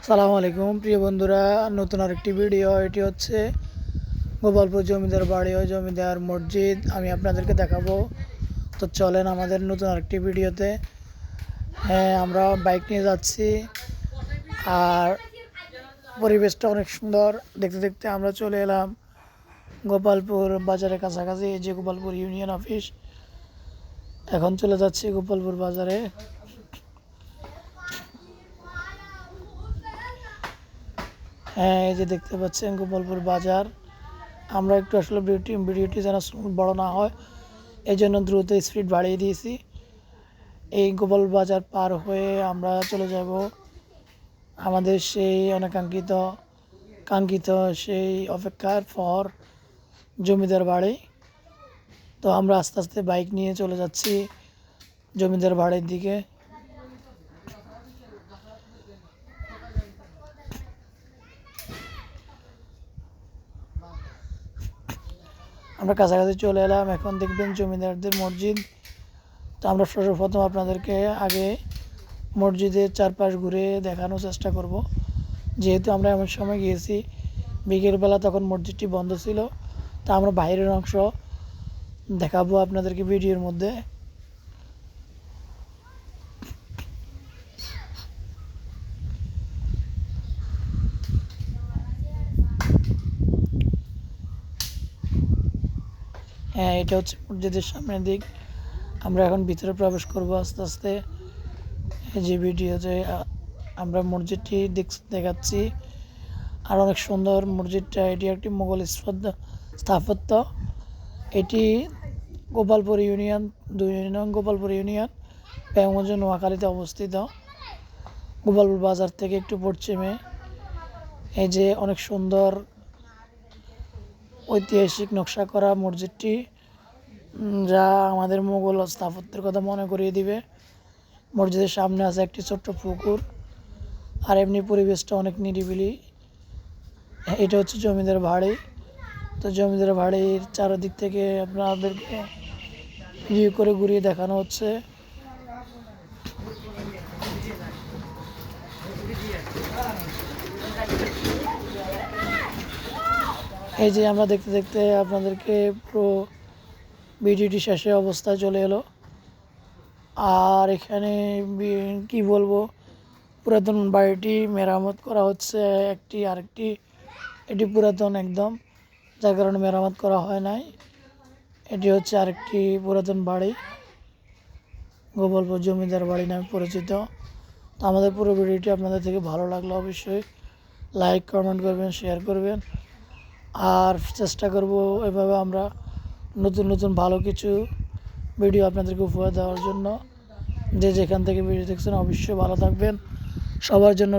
সালামু আলাইকুম প্রিয় বন্ধুরা, নতুন আরেকটি ভিডিও। এটি হচ্ছে গোপালপুর জমিদার বাড়ি ও জমিদার মসজিদ আমি আপনাদেরকে দেখাবো। তো চলেন আমাদের নতুন আরেকটি ভিডিওতে। হ্যাঁ, আমরা বাইক নিয়ে যাচ্ছি আর পরিবেশটা অনেক সুন্দর। দেখতে দেখতে আমরা চলে এলাম গোপালপুর বাজারের কাছাকাছি। এই যে গোপালপুর ইউনিয়ন অফিস। এখন চলে যাচ্ছি গোপালপুর বাজারে। হ্যাঁ, এই যে দেখতে পাচ্ছেন গোপালপুর বাজার। আমরা একটু আসলে ভিডিওটি যেন বড় না হয়, এই জন্য দ্রুত স্পিড বাড়িয়ে দিয়েছি। এই গোপাল বাজার পার হয়ে আমরা চলে যাব আমাদের সেই কাঙ্ক্ষিত সেই অপেক্ষার পর জমিদার বাড়ি। তো আমরা আস্তে আস্তে বাইক নিয়ে চলে যাচ্ছি জমিদার বাড়ির দিকে। আমরা কাছাকাছি চলে এলাম। এখন দেখবেন জমিদারদের মসজিদ। তো আমরা সর্বপ্রথম আপনাদেরকে আগে মসজিদের চারপাশ ঘুরে দেখানোর চেষ্টা করব। যেহেতু আমরা এমন সময় গিয়েছি বিকেলবেলা, তখন মসজিদটি বন্ধ ছিল। তা আমরা বাইরের অংশ দেখাবো আপনাদেরকে ভিডিওর মধ্যে। হ্যাঁ, এটা হচ্ছে মসজিদের সামনের দিক। আমরা এখন ভিতরে প্রবেশ করব আস্তে আস্তে। এই যে ভিডিওতে আমরা মসজিদটি দেখাচ্ছি। আর অনেক সুন্দর মসজিদটা। এটি একটি মোগল স্থাপত্য। এটি গোপালপুর ইউনিয়ন 2 নং গোপালপুর ইউনিয়ন, ব্যাঙগঞ্জ, নোয়াখালীতে অবস্থিত। গোপালপুর বাজার থেকে একটু পশ্চিমে। এই যে অনেক সুন্দর ঐতিহাসিক নকশা করা মসজিদটি, যা আমাদের মোগল স্থাপত্যের কথা মনে করিয়ে দিবে। মসজিদের সামনে আছে একটি ছোট্ট পুকুর। আর এমনি পরিবেশটা অনেক নিরিবিলি। এটা হচ্ছে জমিদার বাড়ি। তো জমিদার বাড়ির চারিদিক থেকে আপনাদেরকে ভিউ করে ঘুরিয়ে দেখানো হচ্ছে। এই যে আমরা দেখতে দেখতে আপনাদেরকে পুরো ভিডিওটি শেষে অবস্থায় চলে এলো। আর এখানে কি বলবো, পুরাতন বাড়িটি মেরামত করা হচ্ছে আরেকটি। এটি পুরাতন একদম, যার কারণে মেরামত করা হয় নাই। এটি হচ্ছে আরেকটি পুরাতন বাড়ি, গোপালপুর জমিদার বাড়ি নামে পরিচিত। তো আমাদের পুরো ভিডিওটি আপনাদের থেকে ভালো লাগলে অবশ্যই লাইক, কমেন্ট করবেন, শেয়ার করবেন। আর চেষ্টা করব এভাবে আমরা নতুন নতুন ভালো কিছু ভিডিও আপনাদেরকে উপহার দেওয়ার জন্য। যে যেখান থেকে ভিডিও দেখছেন অবশ্যই ভালো থাকবেন। সবার জন্য